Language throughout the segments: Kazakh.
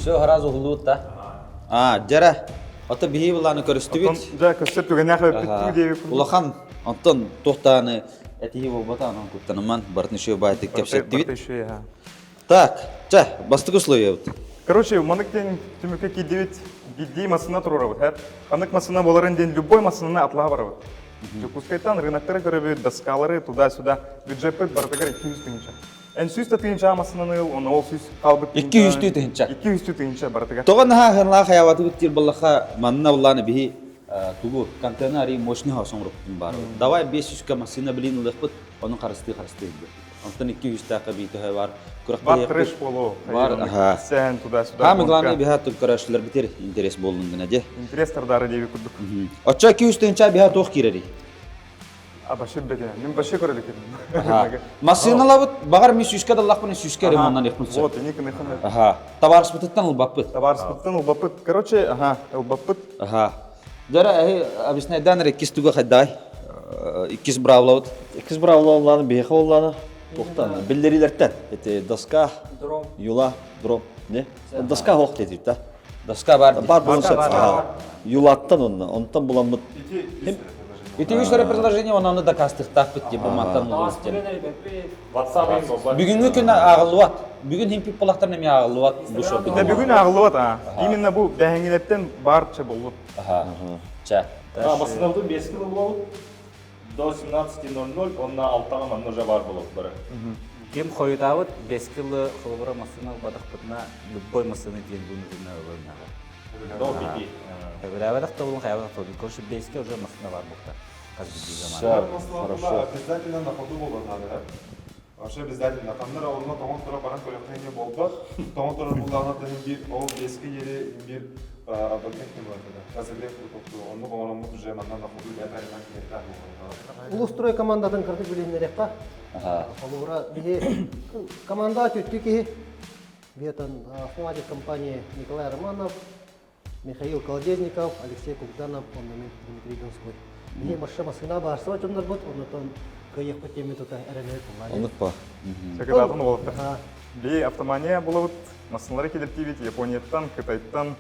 Все, сразу глута. Жара. Ата бихи буланы көрүстүбүт. Да, көсөп түгенәхә биттү дип. Улахан антон тохтаны этиги болбата анан куттаныман бартнышөө байтык кепсеттибит. Так, бастык условия. Короче, маныктен түмүкке кидибит, гидди масына турабыт. Һәр анык масына боларын ден любой масына атла барабыт. Жукускайтан рыноктары көрөбүт, доскалары туда-сюда, бюджет бартыгар 200 тыгынча. Эн сүйстө тыгынча масынаны оны ол сүйс калбыт. 200 тыгынча. 200 тыгынча бартыгар. Тогон ханла хаяваты биттир баллаха манна уланы бихи тугу контейнери мощный хасоңруктун бар. Давай 500 ка масына билин улыппыт, onun карысты. Антон 200 така бите бар. Бар треш болу. Бар, Сен туда-сюда. Хамы главный биха тук карашлар битер интерес болдун гына же. Интерестардары деп күдүк. Оча 200 тыгынча биха тох кирери. Башы беде. Мен башы көрөлүк едим. Масыналабыт багар ми сүйскө да лахпын сүйскө ремонтан якмынча. Вот, эникini кандай. Табарсбыттан улбаппыт. Табарсбыттан улбаппыт. Короче, улбаппыт. Жара объясняй данер кистуга хадай. Икис бравлаут. Икис бравлауланы бейхи оланы. Тоқтан, білдерилерттен. Эти доска, юла, дром. Не? Доска хоқ дедіп, да? Доска бар. Бар болса. Юлаттан онтан буламыт. Ити үштері предложение онаны да кастықтақ бітті болматтан ұлыстен. Бүгінгі күн ағылуат. Бүгін химпип болақтар неме ағылуат. Бүгін ағылуат. Именно бұл бәңгелеттен барча болуп. Масынавды 5 кило болуп. До 17:00 онна 6-га манножа бар болуп бары. Кем қойдауыт 5 кило қылбыра масына бадық бұтына любой масыны ден бұнызына өлінағы. До 5. Әбірәбәдік табылын қайабадық табылын. Короче 5 кило уже масына бар бұқта. Хорошо. Обязательно на ходу болу надо. Вообще обязательно. Қандыр ауылына тоғын тұра баран көлектенге болды. Тоғын тұра бұлдағына тәнің бір ол ескі ері бір абонент не болады. Қазірлеп тұтықты. Оны қоңырамыз уже маннан на ходу бәтәрінен керекті. Улустрой командадан кырдык билинерек ба. Олура бие команда түттүки бетан основатель компании Николай Романов, Михаил Колодезников, Алексей Кугданов, Дмитрий Донской. Бие машина барсо жондар бут, онотон кыйык путеме тута эренер булган. Онытпа. Секретатын болуп. Бие автомания болуп, машиналар келиптибит Японияттан, Кытайттан,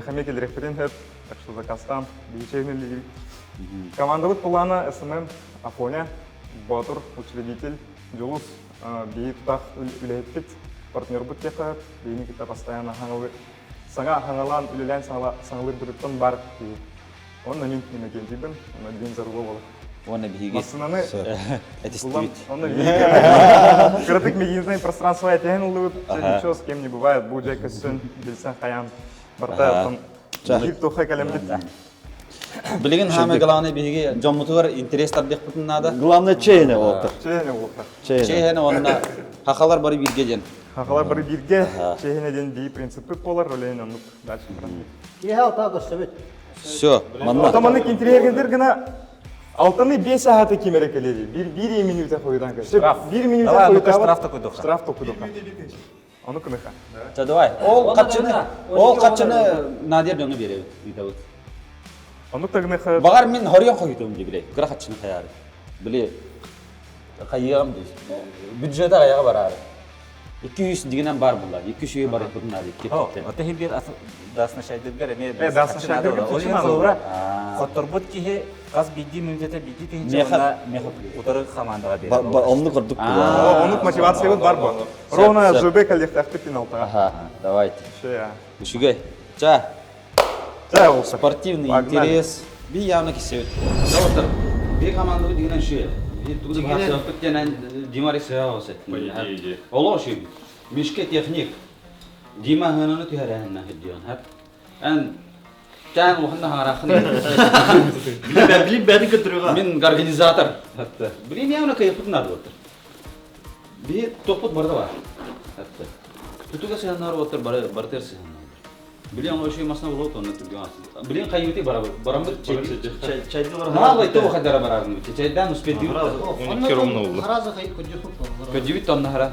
Хаме келерекпеден хеп, так что заказтан, биечегнелер. Команда бут булана СММ Афоня, Батур, учредитель, Джулус, бие тутах үлейппит, партнер бут тека, бейни кита постоянно хангалы. Саңа хангалан үлелен саңалыр дүріттен бар. Он на минт неме келдибін, он на ден зарулы болу. Оны бейге. Масынаны Әтестивит. Он бейге. Кырдык медийное пространство әтен ұлы өт, ничего с кем не бывает, бұл жай көсін, білсен қаян. Барта, жип тоқай кәлемдет. Билигин хаме главный бейге, жомутугар интерестар дек бұтын нада? Главное чейне олтыр. Чейне олтыр. Чейне онына хақалар бары бирге ден. Хақалар бары бирге, чейне ден бей принципі болар, рөлейін онып дальше барады. Ехал так өсөбөт. Все. Отаманы кентерегендер гына алтыны 5 сағаты кемерекеледі. Bir минута қойдан көз. Bir минута қойдан штрафты қойдық. Штрафты қойдық. Оны күніға. Давай. Ол қатшыны надер дөңі береді. Оны тағыныға... Бағар мен хориян қойдым де білей. Күрі қатшыны қаяры. Білей. Қайығам дейсі. Бюджеті қаяға бар ары. 200 дегенен бар бұлар. 200 бар бұтын ады. Ота хем бер дасына шайдыргар эме. Дасына шайдыргар Ойын заура. Хотторбот кихе қаз бидди мүнзеті бидди тегінші онда ұтыры қамандыға береді. Онны құрдық бұл. Онық мотивация бар бұл. Ровно жөбек әлек тәқті пеналтыға. Давайте. Шея. Үшігай. Ча. Спортивный интерес. Би явно кесеует. Доктор, би командығы дегенен шея. Тугдың хасыптық денен Димари сыға осы. Олар шеу. Мешке техник. Дима хананы түйәрәнна хеддион. Ән тән уқынна хаңарақын. Біліп бәді көтіруға. Мен организатор. Білейм явно кайықпытын ады отыр. Би тоқпыт барды бар. Тұтуға сығанар отыр, бартер сығанар. Білейм ойшой масына болуыт оны түрген асы. Білейм қайыметі барамбыт Чайды бар. Мағай тоғы қайдара барағын өте. Чайдан успет дейбіт. Харазы қайып көдесіп. Көдебіт онна хара.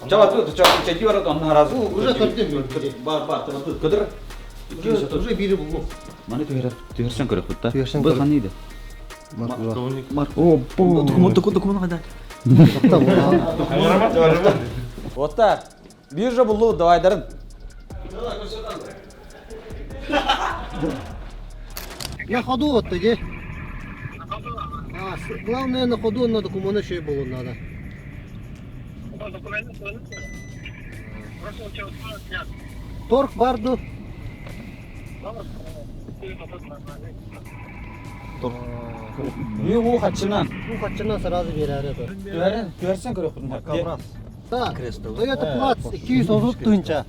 Чава тут, чайди барат онна харазы. Уже көрден Бар, Көдір? Уже бири бұл. Маны түйерсен көрек бұтта. Түйерсен Бұл көрек. қан еді? Документ қайда? Отта, биржа бұлу давайдарын. На ходу вот тоді. Главное на ходу на документи ще й було надо. Торг барду. Үй ол хатчынан. Ну, хатчынан сразу берәрі. Көрсен көрек бұдың. Каврас. Да, Toyota Плац 230 тынча.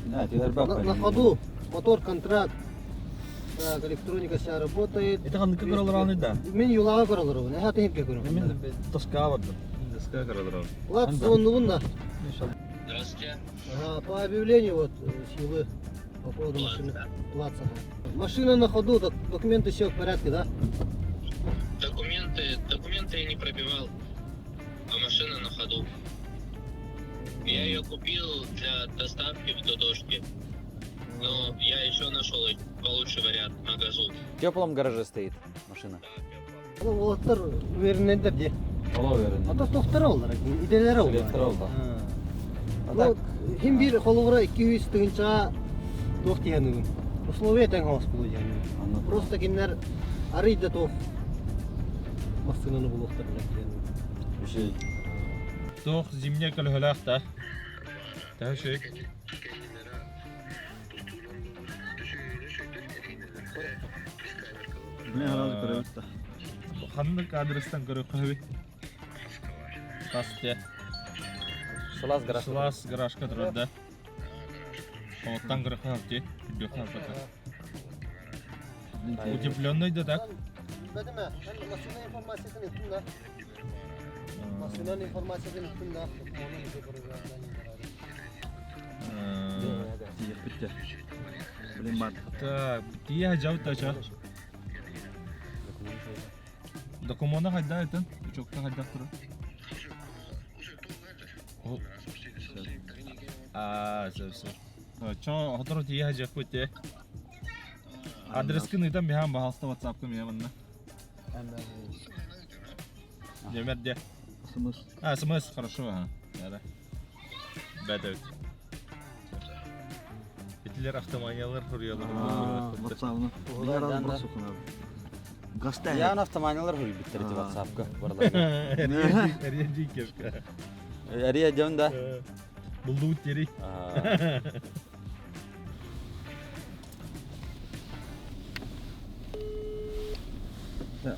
На ходу. Мотор контракт. Так, электроника вся работает. Это қандай көралар да? Мен юлаға көралар оны. Әхәті хемке көрем. Мен доска бар. Доска көралар. Плац звонуында. Здравствуйте. Ага, по объявлению вот силы по поводу машины. Плаца. Машина на ходу, документы все в порядке, да? Документы я не пробивал, а машина на ходу. Я ее купил для доставки в Додошке, но я еще нашел получше вариант на газу. В теплом гараже стоит машина. Ну, олаттар вернендер де. Ола верен. Ата тоқтар олар, иделер олар. Билеттер олар. Ну, хим бир холовра 200 тыгынча тоқ дегенігін. Условия тең хас болу дегенігін. Просто кемнер арыйда тоқ машинаны болуқтар дегенігін. Тох зимне көлһөләх та. Тәшек. Мен разы көрөбүт да. Хандык адрестен көрө кыһы. Касте. Шылас гараж. Слас гаражка турда. Оттан көрө кыһы. Дөхөн фото. Утепленный да так. Bilmedin mi? Ben машина информациясын еттім да. Машинаның информациясын еттім да. Оның үзе программадан Тиек битте. Билем бар. Так, тия жау тача. Документны хайда айтын. Учокта хайда тура. Все. Чо, хотор тия жак көтте. Адрескін айтам бехан бахалста WhatsApp-ка меямынна. Номер де. Смыс. СМС, хорошо, ага. Да. Бәдәүт. Бетлер автоманиялар хурьялар. WhatsApp-ны. Мен разы бар сукына. Гаста. Ян автоманиялар хөл биттерди WhatsApp-ка. Ренди кешка. Ария жонда. Булду тери.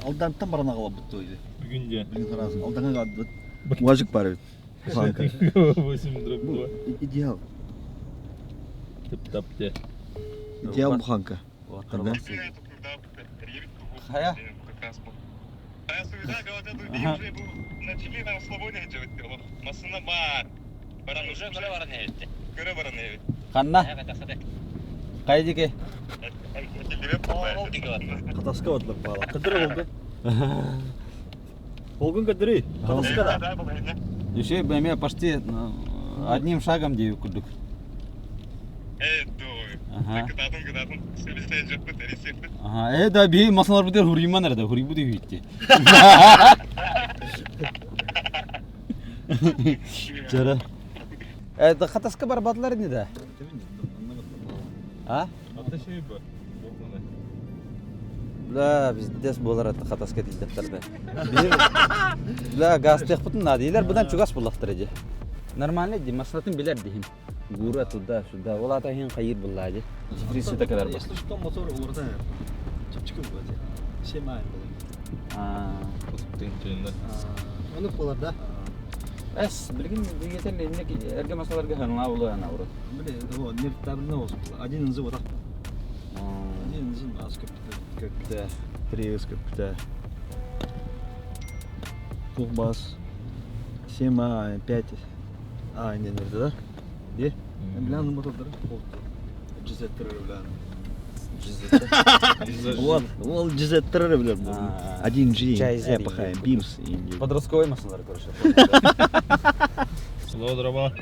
Алдантан барана калып бутты ойды. Бүгүнде. Бүгүн карасын. Алданга калды. Важык бар бит. 8 дроп 2. Идеал. Тып-тап те. Идеал буханка. Да? Хая. Начали на свободе делать. Масына бар. Баран уже Көре барын ебетті. көрө баран эбит. Ханна. Кайдике. Ол тиге бар. Катаска батлар бала. Кыдыры болду. Болгон кыдыры. Катаска да. Еще мы почти одним шагом дею кудук. Ага. Кытатын. Сөйлесен жоқ көт, ресепті. Ага. Да би масалар бутер хуриман арда, хури буди хуитти. Жара. Это хатаска бар батлар не да? А? Ата şey bu. Бля, биздес болар ата хатаска дилдептерде. Бля, газ тех бутун надилер, будан чугас булактыр эди. Нормально ди, маслатын билер дихим. Гура туда, сюда. Ол ата хин кайыр буллади. Жифрисы да кадар бас. Если что, мотор уларда. Чапчыкы болады. Семай Тынчында. Оны болар да. Эс, билгин дигетен эмне эрге масаларга ханла болу ана урат. Біле, о, нефтабіріне осы. Один інзі отақ. Один інзі аз көпті. Привез көпті. Тухбас. 7, 5. Не нерді да? Де? Біляның мотордары. Джизеттері біляның. Вот, ол джизеттері біляның. Один G. Пахай, Бимс. Подростковый масалар, короче. Сло дрова.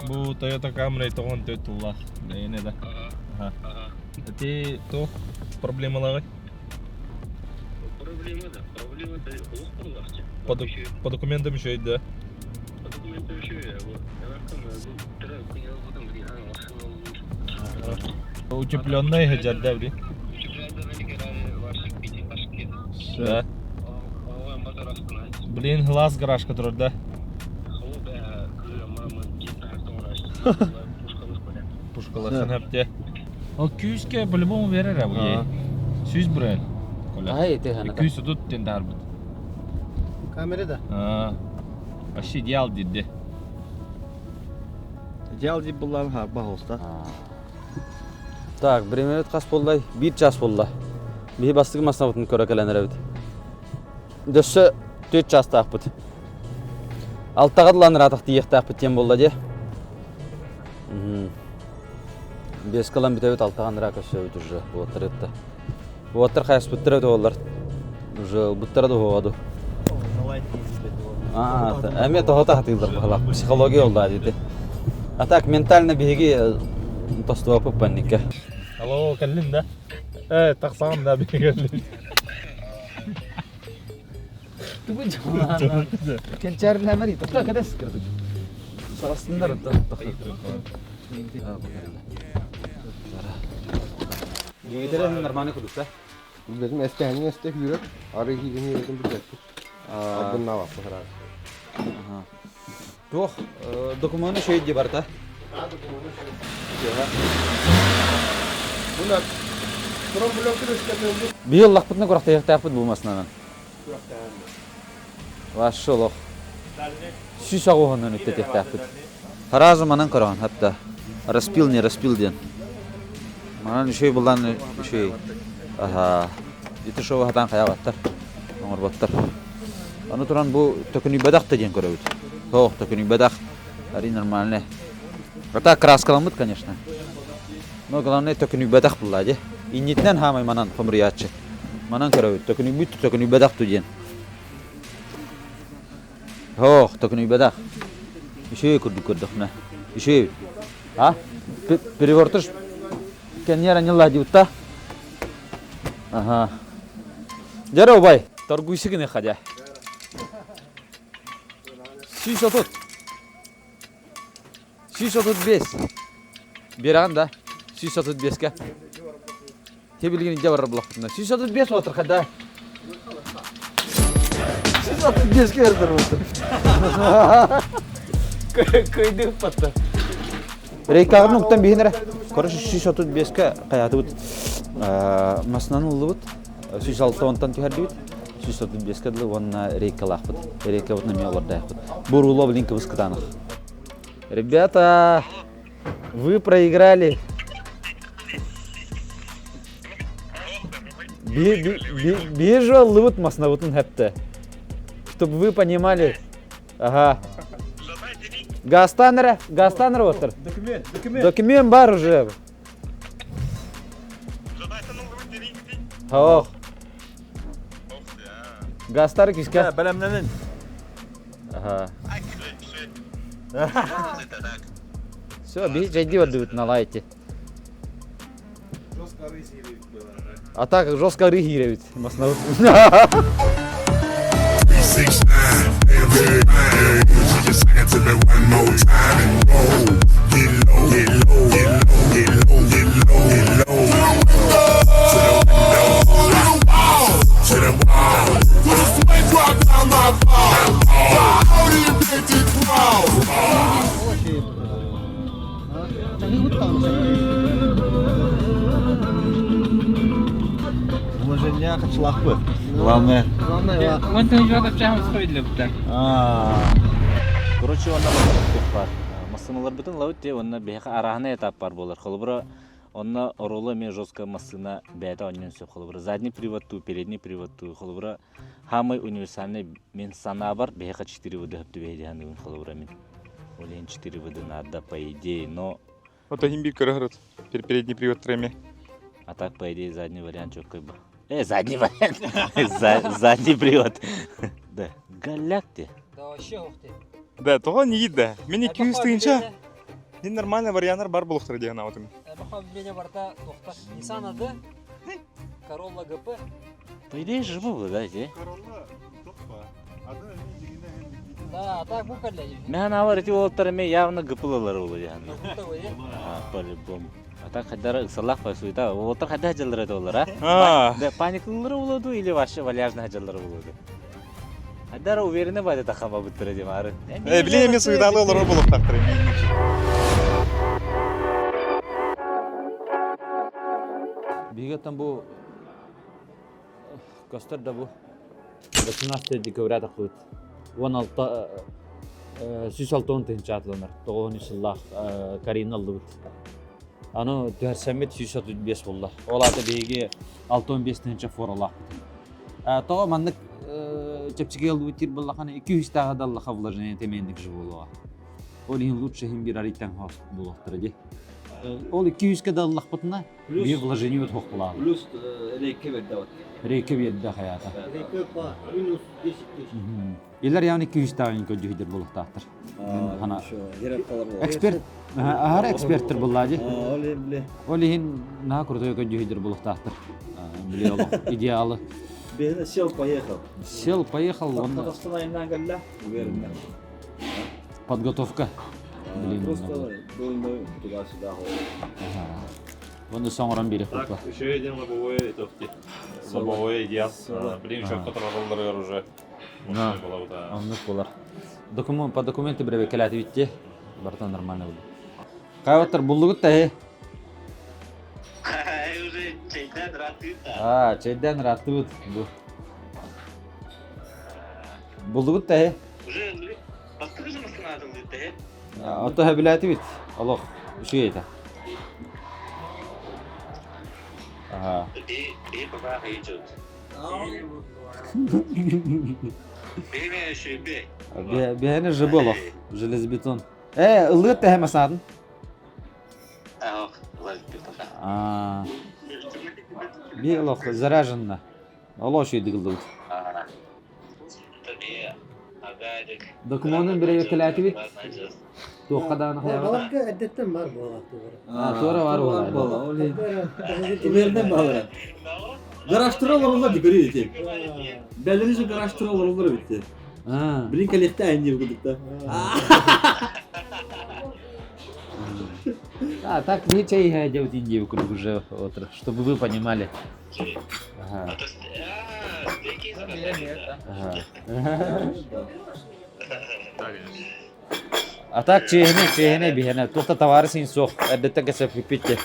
Bu Toyota Camry тоғын төттулла. Дейіне да. Ти то проблемалары? Проблемада ұлық болуақчы. По документам еще да. По документам еще я вот. Я рахтам, тірі күнел бұдым, Утепленный хеджар да бри. Да. Блин, глаз гараж который да. Пушкалар хапте. О küske по-любому верер абу. Сүз брен. Ай, те хана. Küs тут тендар бит. Камерада. Вообще идеал дидде. Идеал деп бұлларын харба холста. Так, 1 минут қас болдай, 1 час болды. Бей бастығы масына бұтын көрі кәләнер әбіт. Дөссі 4 час тақ бұт. Алтаға дыланыр атық дейек тақ бұт тем болды де. 5 кылан біт әбіт алтаған рак өсі әбіт уже. Бұттыр етті. Бұттыр қайыс бұттыр әбіт олар. Уже бұттыр әді оғаду. Әме тоғыта қатығылдар бұғалақ. Психология олда дейді. А так, ментально беги тостуа пупанника. Алло, каллин да? Тақсағым да бегерлин. Түбі жоғана. Кенчәрін әмәр еді. Тұқта кәдес кірді. Сарасындар Гейдерен нормальный кудукта. Bizim eski hani eski yürek, arı hilini yürüdüm bir dakika. Bundan var bu herhalde. Тух, документы şey diye var da. Bunlar Krom blokları üstüne Bir yıl lakpıtına kurakta yapıp bulmasına. Vaşşoluk. Süs ağuğundan öttet yapıp. Harazı manan karahan hatta. Распил не распил ден. Манан şey bulan şey. Aha. Ити шоу хатан кая баттар. Оңор баттар. Аны туран бу төкүнү бадак деген көрөбүт. Тох, төкүнү бадак. Ари нормальный. Это краскаламыт, конечно. Но главное төкүнү бадак буллади. Иннитнен хамай манан хомриячы. Манан көрөбүт. Төкүнү бадак деген. Тох, төкүнү бадак. Иши көрдүк мына. Иши. А? Перевертыш. Кенера не лади та. Ага. Жаро бай, торгуйсы гыне хадя. Сүйсі тұт. Сүйсі тұт 5. Бераған да. Сүйсі тұт 5-ке. Тебілген де бар бұлақ. Сүйсі тұт 5 отыр қада. Сүйсі тұт 5-ке өрдір отыр. Көйді ұппатты. Рейкағын ұқтан бейінірі. Короче, сүйсі тұт 5-ке қаяты бұд. Масынан ұлы бұд. Сүйсі 6-10-тан түйәрді бұд. 625 кадли он на рейка лахпот. Рейка вот на меня лордахпот. Бурулов линка в скатанах. Ребята, вы проиграли. Бежал лут масна вот он хапта. Чтобы вы понимали. Ага. Гастанера отыр. Документ бар уже. Ох. Гастар кишке. Бәлемненін. Ага. Все, бей, жайди вот на лайте. А так жестко рыгировать. Маснов. Вложение хачлах бы. Главное. Он там живет в чахом сходили. Короче, он бар. Масыналар бүтін лаут те, онна бейха арахана этап бар болар. Холбра, онна оролы мен жестко масына бәйта оннен сөп холбра. Задний приводту, передний приводту. Холбра, хамай универсальный мен сана бар, бейха 4 воды хөпті бейді хандығын холбра мен. Олен 4 воды надо, по идее, но... Вот один бик көрігірет. Передний привод треме. А так, по идее, задний вариант чё как бы. Задний вариант. Задний привод. Да. Галяк ты. Да вообще ух ты. Да, тоға не еді. Мен 200 тыгынша. Мен нормальный варианттар бар болуқтыр деген ауытым. Баха мене барта тоқтақ. Nissan ады. Corolla GP. По идее, живу вы, да, те? Королла, топпа. Ады не дегенде хендік. Да, а так бұл кәлі. Мен авар эти олттары мен явно гыпылалар олы яғын. Бұл да өйе. По-любому. Ата хаддара ыксаллах пайсуйта. Отыр хадда хаджаллары да олар, А. Да паникаллары болоду или вообще вальяжный хаджаллары болоду. Хаддара уверены бады тахама бүттірі дем ары. Биле мен суйдалы олар болып тақтыр. Бигатан бу Костарда бу 18 декабря тахлыт. 16 Süsalton tençatlanır. Doğun islah Karinallı bit. Аны дәрсәмет 135 булды. Оларды беге 6-15 тенче форалак. Тоға маннык чепчигел үтир буллаханы 200 тагы да Аллаха вложение темендик жибулуга. Ол ин лучше хим бир аритан хас булактыр ди. Ол 200 да Аллах бутна бир вложение өт хок була. Плюс рейке берді вот. Рейке берді хаята. Рейкөпа минус 10 тысяч. Илер яғни 200 тагын көжүдер булактыр. Хана Ерек қалар бұл. эксперт Ағар эксперттер бұллади. Оле біле. Олихин на крутой көжүдер булактыр. Биле ол идеалы. Бені сел поехал. Сел, поехал, он Қазақстан айынан кәлі. Уверен. подготовка. Блин, Просто доймой туда-сюда. оны соңыран берек Так, болса. еще один лобовой товки. Лобовой идеал. Блин, еще который уже. Да. Было вот, да. Аннык болар. По документы біре келәті битте. Бартан нормально болды. Қайваттар бұлдығыт та, Уже чайдан ратыта. Чайдан ратыт. Бұлдығыт та, Уже постыжы мısın dedi. Ото хабиләті бит. Аллах, үші ейті. И пока идет. Время шибе. Бәйіні жыбы аллах, железобетон. Ылығыт та хәмә садын? Ах, ладно, пока. Бей аллах, зараженна. Аллах үші ейді қылды. Документын біреге келәті бит. Тоққадағына қаяғыда. Баларга әдеттен бар болат. Тура бар Бала, болай. оле. Увереннен bağlı. Garaştıra olurlar diye görüyor. Belirli garaştıra olurlar bitti. Блин, коллекта они будут-то. Так не чай делать Индию круг уже, чтобы вы понимали. А так чехне бихене, тухта товары син сох, это кese пипите.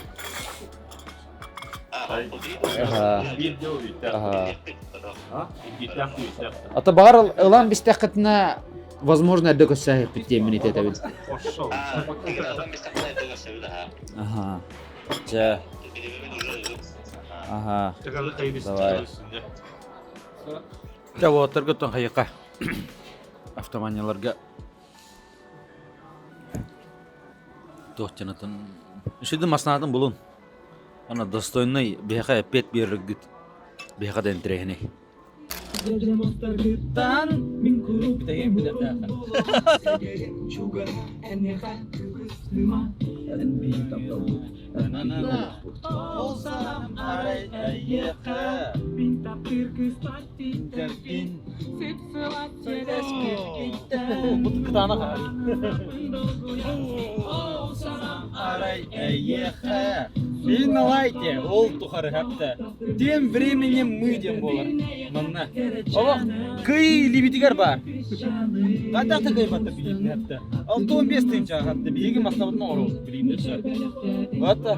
Ата багар ылан бистехтна возможно это кese пипите минут это вид. Ага. Ча. Ага. Давай. Ja вот торготон хайка. Автоманяларга тохтянатын. Шиді маснадын бұлын. Ана достойный бияқа пет берігіт. Бияқа ден тірегіне. Виновайте, ол тухары хапта. Тем временем мы дем болар. Манна. Аллах, кый либитигар бар. Кадақта кый бата билин хапта. 6-15 тынча хапта. Биги маснабытын ору билин дерсе. Бата.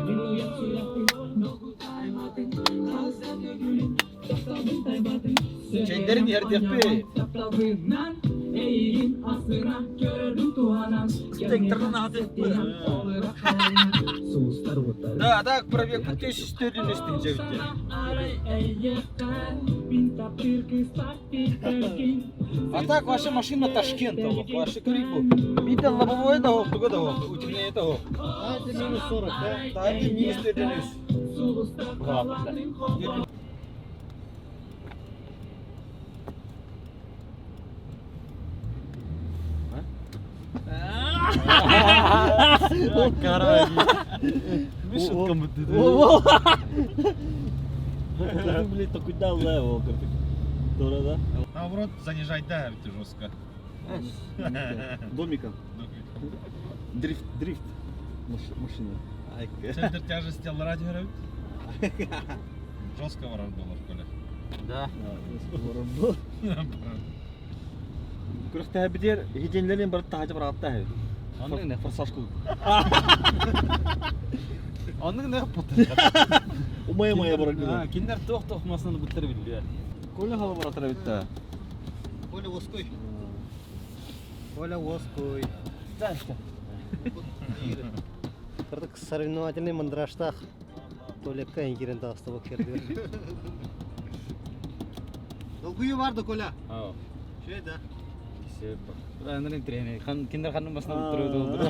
Çenlerin yer tekpe. Tektarın adı. Да, так, пробег по 1400 üstünce А так, ваша машина Ташкент, ваша Крипу. Видно, лобовое того, туго того, утемнее того. Это минус 40, да? Да, это минус 4. Мишутка мы ты. Блин, так куда левел? Да? Наоборот, занижать, да, это жестко. Домиком. Дрифт. Машина. Центр тяжести аллара жіберіп. Жестко барар болар көне. Да. Күрәктә битер, хиженләрен бер тагы бер атта. Onun ne? Форсаж кыл. Onun ne yaptı? Умай-май барак. Киндер тоқ тоқмасını бітір білді. Коля халы бар атра битте. Коля Воской. Коля Воской. Да, işte. Кырдык соревновательный мандраштах. Толекка ингирен дастыбы кердер. Долгую барды Коля. Ау. Şey de. Buranın treni. Киндер ханның басына бітіріп oldu.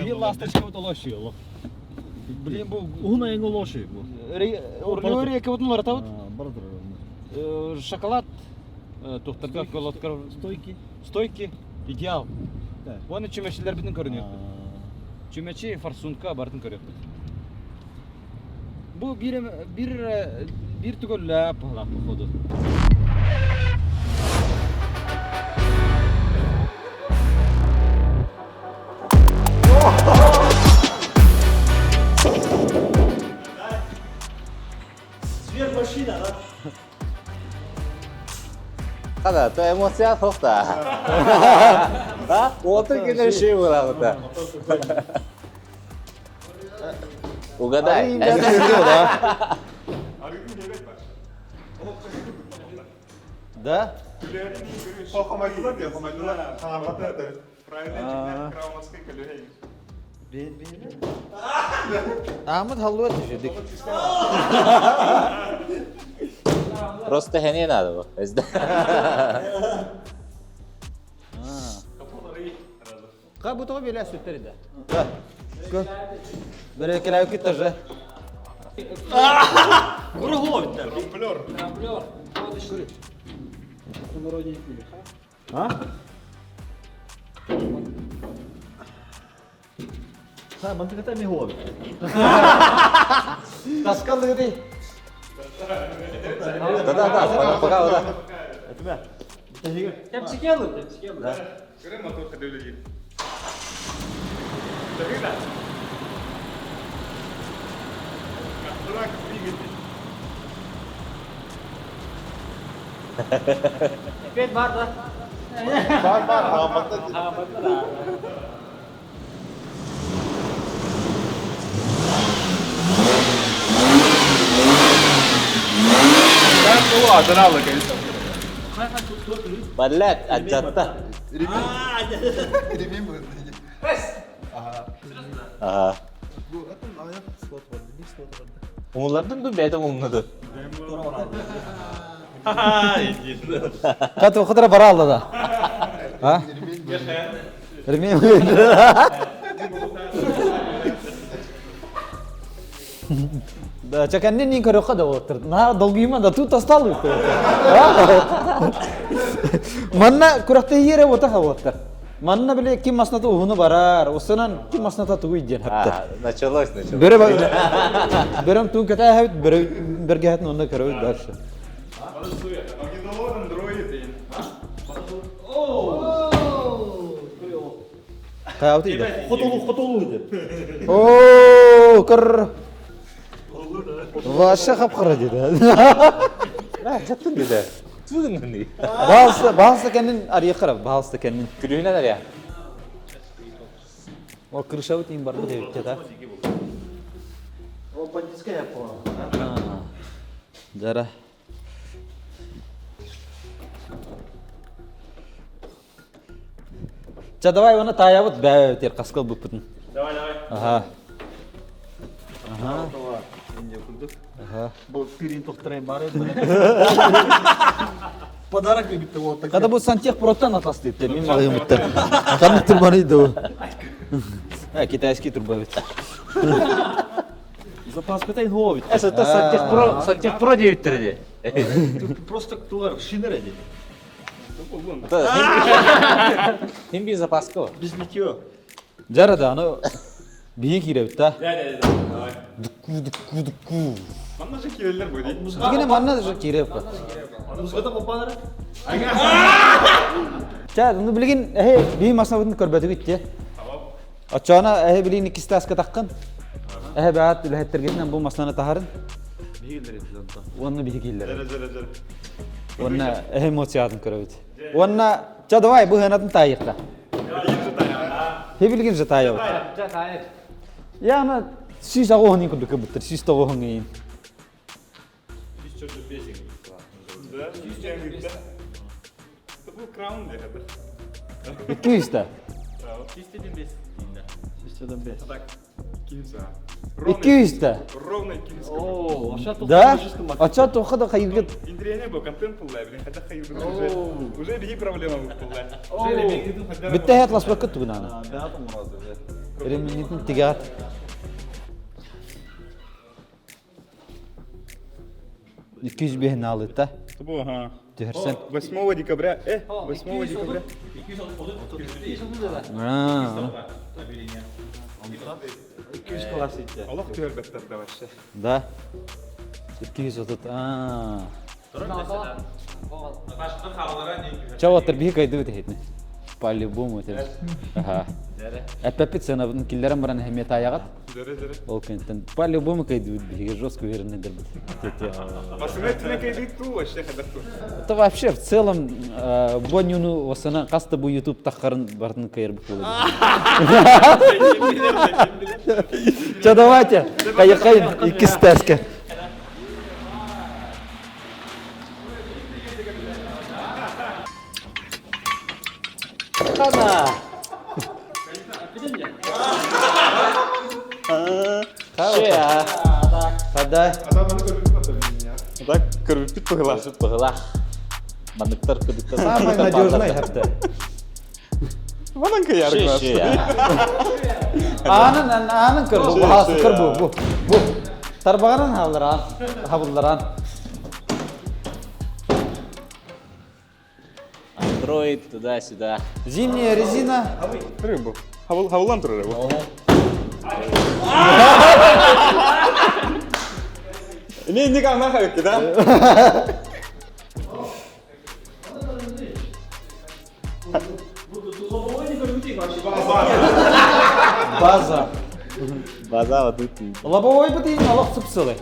Bir lastışka dolaşıyor. Блин, bu Уна ең лоши бу. Орлёрия кебутун ларатабыт. Бардыр. Шоколад, тухтарга колоткар стойки, идеал. Оны чүмечилер битин көрүнөт. Чүмечи форсунка бардын көрөт. Bu bir түгөлләп алап коду. Звер машина, да? Kada, to emocija hoxta. Ha? Otur gider şey var burada. Ugaday. Да? Похомайдылар, похомайдылар. Хаматы это. Правильно, кравматской коллеги. Ahmet halva düşürdük. Просто hene надо bu. Ezde. Kabutu böyle sütleri de. Da. Gör. Böyle kelay gitti же. Кургоо битте. Трамплер. Ha? Ha, мантыката не хоо. Таскалды değil. Да, пока ура. Этме. Тепсикелы. Көрем мотор кадөлөги. Опять бар, да? Бар, хаматы. Ben o adını aldı kendisi. Ballet, ajatta. Ремень был. Aha. Bu atın ayak slot vardı. Bir slot vardı. Umurlardan da beyden umurladı. Kat o kadar para aldı da. Ha? Ремень mi? Да, чаканне не көрөкка да отур. На долгийма да тут остал үтө. Манна күрөктө ере ота хаваттар. Манна биле ким масната уну барар. Осунан ким масната тугу иден хапта. Началось. Берем тун ката хавит, берге хатны онда көрөбүз дальше. Магнитолон андроид. Каяуты иде. Хотолу иде. О, кыр. Ваша хапкара диде. Жаттın bir de. Tuzun ne? Bazı kendin araya kara, bazı kendin. Külüğüne nereye? O kırışavı tiyim barı devlet ya da. O бандитская пора. Jara. Давай оны таябыт бәтер қасқал болып бүтін. Давай. Ага. Бұл тирин тоқтырайын бар еді. Подарок бітті ол. Қада бұл сантех проттан атас дейді, мен мағайым бұттар. Атаны тұрбаны еді ол. Китайский тұрба бітті. Запас катайын хоо бітті. Это Сантех Про 9 де. Просто туғар шинер еді. Hem bir zapaska var. Biz bitiyor. Jara da аны биен кире бітті. Дукку. Манна же киреллер bu değil. Дегене манна да кире бітті. Музыкада қопаныр? Оны білген, биен масына бұтын көрбәті кетті. Açana bilin ikisi taska taqqan. Baat lehtergesinden bu maslana taharın. Onu bihigiller. Ona emosiyatın körübüt. Ona çadavay bu hanatın tayıqta. Hebilgin zatayı. Yani siz ağoğun kudu kabuttur. Siz ağoğun yiyin. Bu crown de kadar. 200 da. 200. 200 da. Ровно 200. Oo, aşağı topu. Да? Açа тоқы да қайыргет. Индрение был, контент пуллай, блин, хотя хайырды уже биги проблема был пуллай. Бітті hayat lasbak күтті күнаны. Реминетін тигат. $200 бехін алды да. Бу, ага. Төхерсен. 8 декабря, 8 декабря. Аллах төхербеттер вообще. Да. 230. Чау отыр бихи кайды өте хетіне. По-любому өте. Әппәппет сена бұдың келдерін баран әмет аяғат. Ол кенттен. По-любому кайды өте бихи жестко уверенный дыр бұд. Пацаны, ты кайды ту вообще ходату. Это вообще в целом бонюну осына қасты бұл YouTube таққарын бардың кайыр бұқ болады. Че, давайте, қайықайын, икіс тәскі. Қана! Қая? Қадай? Так, көрбіт пығыла. Пығыла. Мандықтар күдіктар. Самый надежный хәпті. Вананка ярық нас. Анын кір, бұл хасы кір бұл. Тарбағанын хабылдыран. Андроид, туда-сюда. Зимняя резина. Рыбу. Хавулан тұры рыбу. Не қаңна қайықки, да? База. База водути. Лобовой бітейін алақ сұпсылы.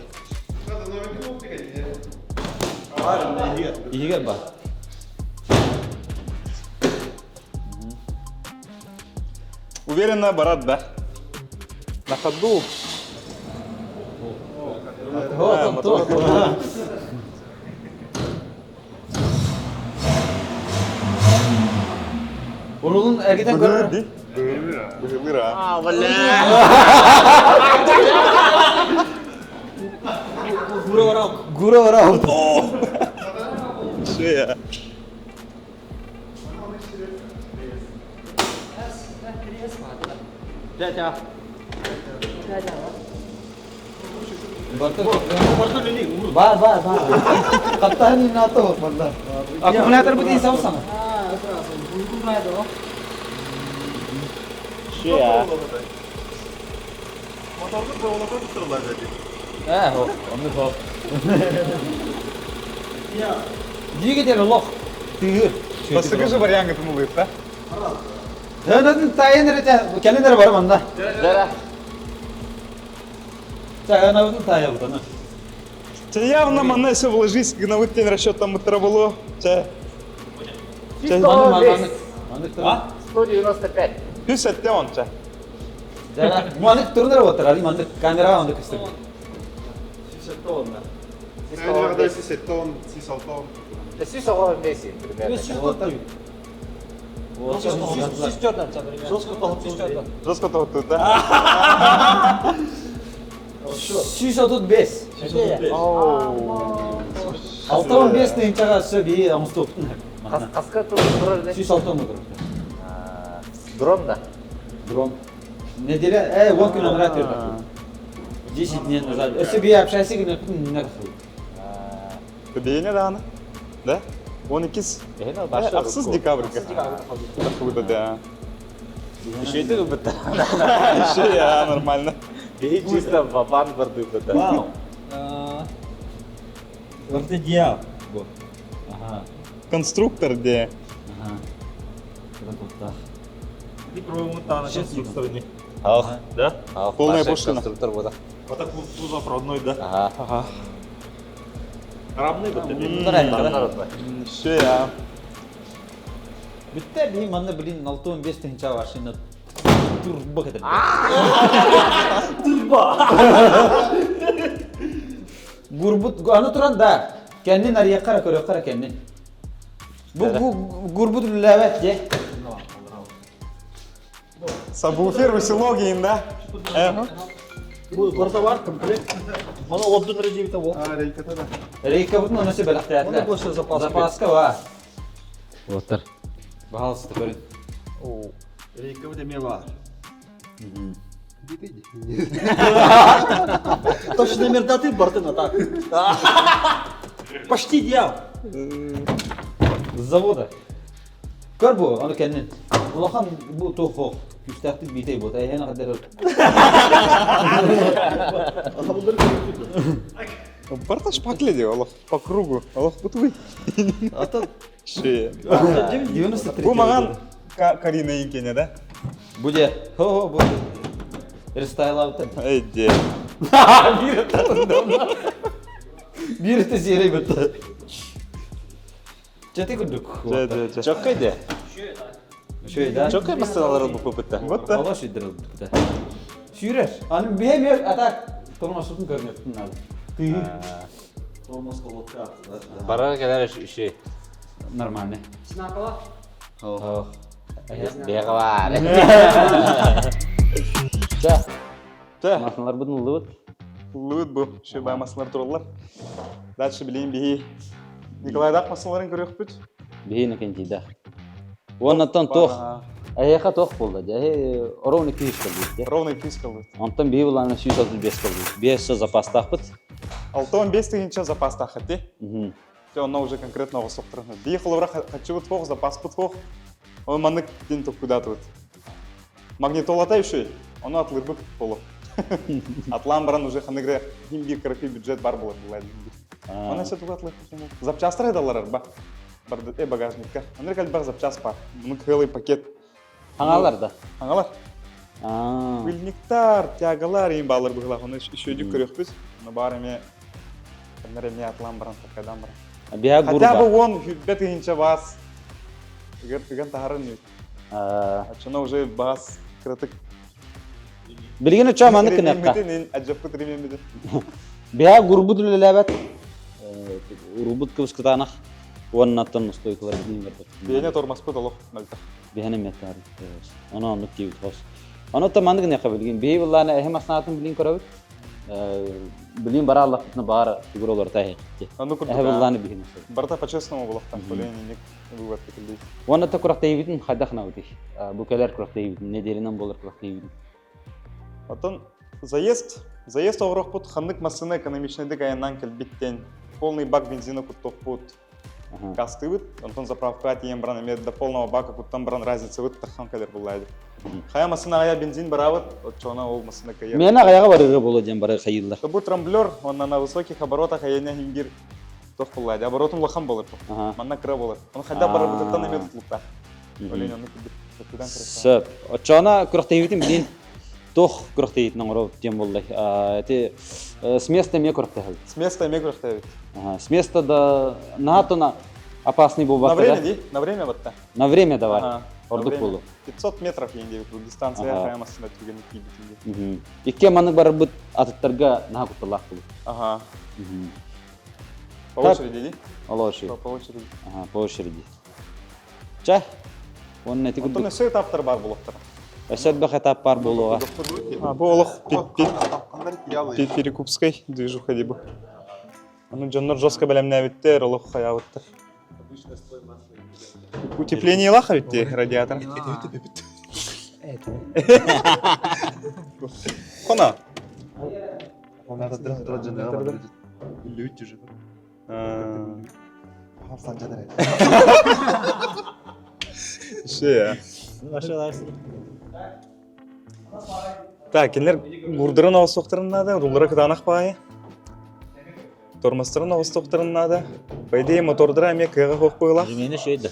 Егер бар. Уверенно барат, да? На ходу. Урулun әргеден көрір. Бұғылыр, а? Гура варау. Що я? Дядя. Бар. Қаттағын ені аты ол, банда. Аккумулятор бұд есі ауысана. Şu ya. Motorlu проволока тұтырылар жәді. Onu hop. Двигатель лох. Түйір. Басығы же вариант етім ұлып, да? Дәнетін тайын кәлендер бар банда. Чағанавының тайы бұданы. Че явно манна если вложись, на вытянь расчет там траволо. Че? 195. Плюс от он, че? Маңық тұрындар отыр, али маңық камераға оңды күстір. 60 тонна. 600 тонн, 600 тонн. Да все собой вместе, примерно. Жестко то тут, да? 635. 615 дейінчаға сөз бейі аңысты оптың. Қасқа тұрыр да? 606 мұдыр. Дрон да? Дрон. Неделя, 10 күн омрат ерді. 10 дней назад. Өсі бейі апшайсы күні күн не қысылды. Бейіне да аны? Да? 12. Ақсыз декабрька. Откуда, да. Еще это как-то. Еще я, нормально. И чисто вапан барды быта. Вау. Вот это дьявол. Ага. Конструктор, где? Ага. И провод на с другой стороны. Ах, Да? Полная пошлина. Конструктор буде. Вот так кузов родной, да? Ага. Рамный вот Ще я. Bitte bir manna bilin 6-15 tınca var şimdi. Turbo kadar. Gurbut ana turan da. Kendin araya kara kendin. Bu gurbut levet ye. Сабвуфер веселогин, да? Bu burada var komplekt. Ona odun derece bir tavuk. Reyka butun onu se belakta Onda boşa zapas. Zapaska var. Otur. Bahalsı böyle. Reyka bir de mi var? Точно мердаты бортына так. Почти дьявол. Z zavoda. Kör bu onu kendin. Ulan bu tohuk. Müstakil bitey bu. Ayağına kadar. Барта шпакли делал по кругу. Аллах бутвы. Ata Ще. 93. Bu маған Карина Инкене, да? Bu de. Ho bu. Restyle out. Эйде. Bir de seri bitti. Çatı kurduk. Же. Çok kaydı. Şöyle daha. Çok kaymasınalar bu popütte. Вот да. Allah şiddet bitti. Şürer. Hani behavior atak. Tormasutun görünüyor bunlar. Olmaz kolokta. Bara kadar şey. Normal ne? Снапала? Oh. Бега var. Da. Да. Maşınlar budun lıvıt. Лут bu. Ще бай масылар туралар. Дальше билейин бихи. Николайдақ масыларын көрек бүт. Бейін екен да. Оннан тоқ. Аяқа тоқ болды. Жағы ровно 200 калды. Ровный приз қалды. Онтан бей бұланы 135 калды. 500 запастақ бұд. 6-15 тегенше запас тақыт, Мгм. он уже конкретно высоқтырын. Бей қылыбыра хочу вот фоқ, запас бұд фоқ. Он манық ден тоқ кудаты бұд. Магнитолата еще, оны атылыр бұд болу. Атлан баран уже ханығыры химби кіріпі бюджет бар болады бұлайды. Оны әсе тұғы атылыр. Запчастыр едалар ба? Барды багажникка. Аныр кәл бар запчас бар. Бұны кылый пакет. Аңаларда. Аңалар. Вильниктар, тягалар ең балыр бұғылақ. Оны еще дүйк көрек біз. Оны бар еме, кәлмер еме атлан баран тақайдан баран. Бия Хотя бы гурба. он бет генче бас. Гыртыган тахарын нет. Ачына уже бас крытык. Білгені чаманы кінекқа. Мен аджапы тіремен беді. Бия гурбут ләбәт. Урубут кыбыс кытанақ. Оннаттан стойкалар білген берді. Бейне тормас бұд олық мәлті. Бияны меттар. Оны анық кейбіт қос. Оны таманды кінекқа білген. Бей бұлланы әхем аснатын білген көрәбіт. Білген бара Аллах бұтны бары фигур олар тәйі. Аны Әхем күрдік. бұлланы білген. Барта по-честному болықтан. Көлене нек вывод текілдей. Оны та күрақ тәйбітін қайдақына өтеш. Бүкәлер күрақ тәйбітін. Неделінен болар күрақ тәйбітін. Отон заезд оғырық бұд қандық масыны экономичнедік айынан кәлбіттен. Полный бак бензина күттоқ бұд. Касты бұд. Онтон заправка тиен бран емед до полного бака күттан бран разница бұд таққан кәлер бұлайды. Қая масына ая бензин баравыд, отчона ол масына кәйер. Мен ағаяға барыға болады ден бары қайылдар. Бұл трамблер, он на высоких оборотах аяна хингир тоқ бұлайды. Оборотын лоқан болыр. Манна кіра болыр. Он қайда бары бұдыртан емед ұтлықта. Олен оны күттідан кірістан. Сөп. Отчона күрақ тәйбітін білген тоқ күрақ тәйбітінің ұрау ден болды. С места ме күрақ тәйбіт. С места еме күріқ тәйбіт. С места да нағатына опасный был На бақы. время ди? На время вот-то? На время давай. На Ордық время. болу. 500 метров еңде бұл дистанция Ага. қая масына түрген кейбітінде. Икке манық бары бұд атыттарға наға құттылақ болу. Ага. По очереди ди? Ала очереди. По очереди. Ага, по очереди. Ча? Оның әті Онтон күрдік. өсі этаптар бар болықтар. Әсет бақ этап бар болуға. Бұл олық перекупской движуха ди бұл. Оның жоннор жостка бәлемне әбіттер, олық қая бұттыр. Утепление лаха бітте радиатор. Қона? Şey Так, келер гурдырын ауыз тоқтырын надо, рулары кыданақ бай. Тормастырын ауыз тоқтырын надо. По идее, мотордыра әме кыға қоқ қойла. Жемені шейді.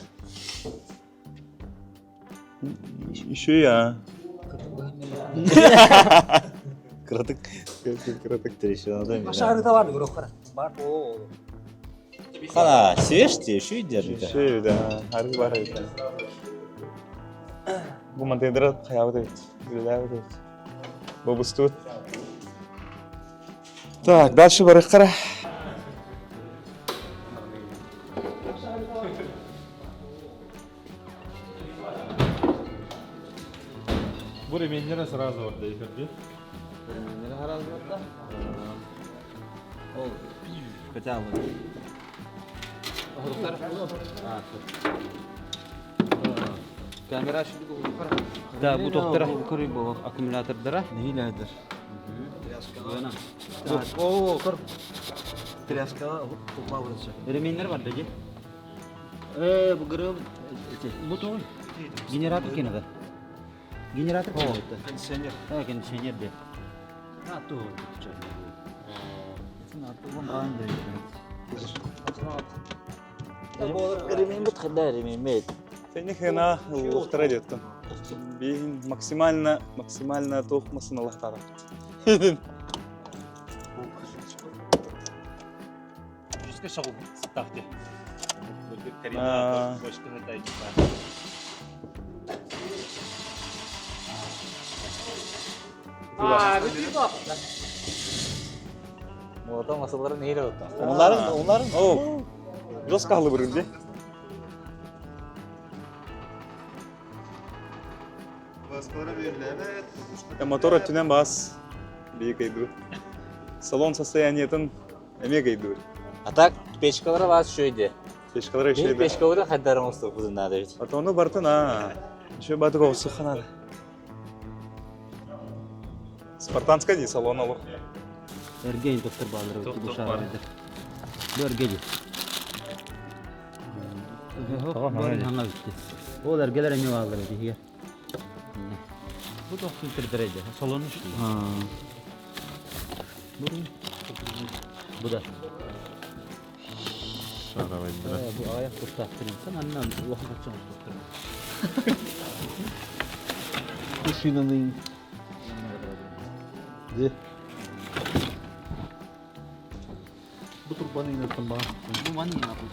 Еще я. Кратык. Кратык трещина. Машарыда var görөкөр. Бар о. Хана, свежте, еще и держите. Еще да. Арги бар это. Bu mantedra hayat et. Güzel et. Bu bustut. Так, дальше барыхара. Bu remenlere сразу orada yıkırdı. Ол хотя бы. Камера şimdi да, bu доктора көрүй болу аккумулятордара нилердир. Тряска. О, көр. Тряска упалыша. Ремендер бар деди. Bu грым. Bu той. Генератор кинеде. Генератор кинеде. Кондиционер. Ha, кондиционер де. Ha, то. Ремень бит хада, ремень мейт. Сені хена лохтара деттім. Бейін максимально тоқмасын лохтара. Жүзге шағу сықтақты. Молота масалары нейлі өтті? Оларын? О, жос қағылы бірінде. Мотор өттінен бас. Бейі кайду. Салон состояниетін әме кайду. А так, печкалары вас шөйді. Пешкалары Мен шейді. печкалары қайдарың ұсты бұзынады өт. Атоны бартына. Еще батыға осы қанады. Спартанска дей салон алу. Эргей доктор балдыр өтті бұл шағырды. Бұл эргей. Hanga bitti. O dergeler emeği alır öyle. Bu da filtre derece. Salonun üstü. Bu da. Bu ayak kurtaktırın. Sen annem Allah'ın açacağım kurtaktırın. Bu şinanın. De. Bu turbanı inatın bana. Bu mani inatın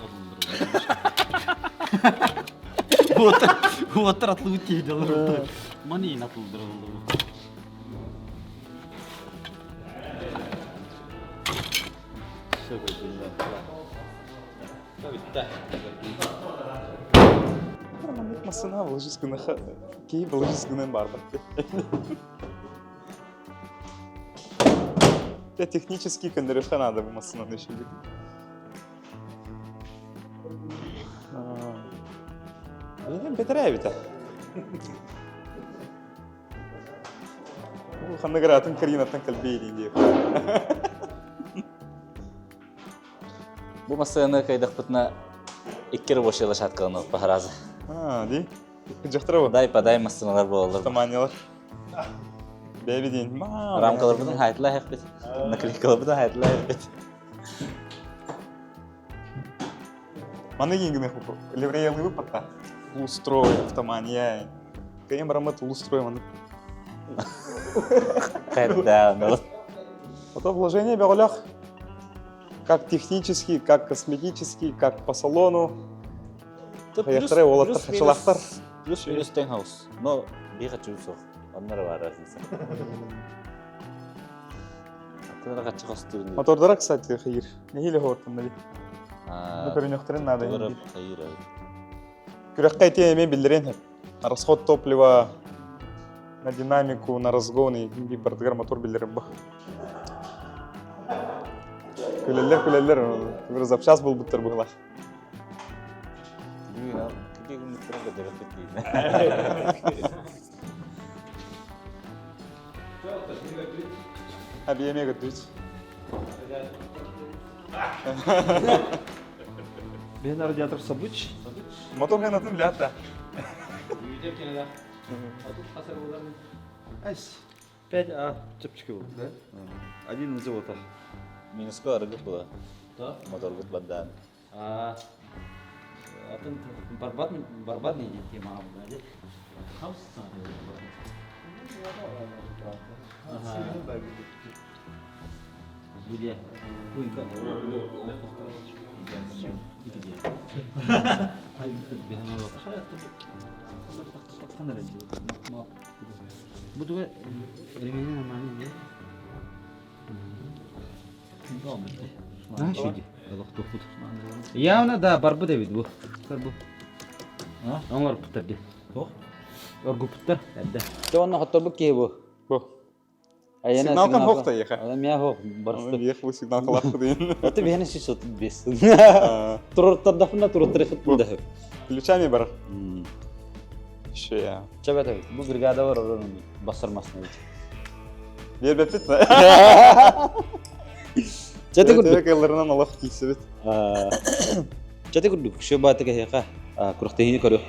Вот отлуti делал. Мани натлдырыл. Все güzel. Tabii de. Масына вложисканы кей вложисканы бар бакты. Я технически кондеревка надо bu масына şimdi. Benim beter biter. Bu xanna garatın kariyinattan kalbeyli diye. Bu masаны кайдақ бұтына иккері бошелы шатқылын ұлпа харазы. Дей? Жақтыра бұл? Дай-падай масыналар болалар. Таманялар. Бәбі дейін. Рамкалар бұтын хайтыла хек бет. Наклейкалар бұтын хайтыла хек бет. Маны кеңгіне құпы. Левреялы выпадта. Улустрой, автомания. Кайым рамат улустрой маны. Қайда, ну. Это вложение беголях. Как технический, как косметический, как по салону. Хаяқтары олаттар қачалақтар. Плюс-минус тенхаус. Но биға чүрсоқ. Онлары бар разница. Атынары қачы қостырын. Мотордара, кстати, хайыр. Нехилі хоғыртын наби. Көрінеқтірін надо. Хайыр. Күрек қайтен емен білдірен. Расход топлива, на динамику, на разгоны. Инди бардығар мотор білдірін ба. Күлелер. Бір запчас бұл бұттыр бұғылар. Какие гумниттері қадыры кетейді. Abi yemeğe götürüyoruz. Ben радиатор sabıç. Motor kaynatın bile hatta. Айс. 5А чепчики вот, да? Один завод. Минуско аргыт бұла. Моторгыт баддан. Атын барбат не тема, да? Bu da elimine namani ne? Ha şimdi. Allah toput. Ya ona da barbu David bu. Barbu. Ha? Onlar putar de. Oh. Orgu putar. Hadi. Te onu hatta bu ki bu. Bu. Ayana Signal kan hoog tegen. Adam ya hoog. Barstı. Bir bu signal kalak değil. Hatta bir henüz sot bes. Turut tadafına turut trefet bu da. Ключами бар. Şey ya. Çaba tabii. Bu brigada var oranın basarmasına. Bir bepit. Çatı kurdu. Tebek yıllarından Allah kisibet. Çatı kurdu. Şu batı ki ha. Kurukta hini karıyor.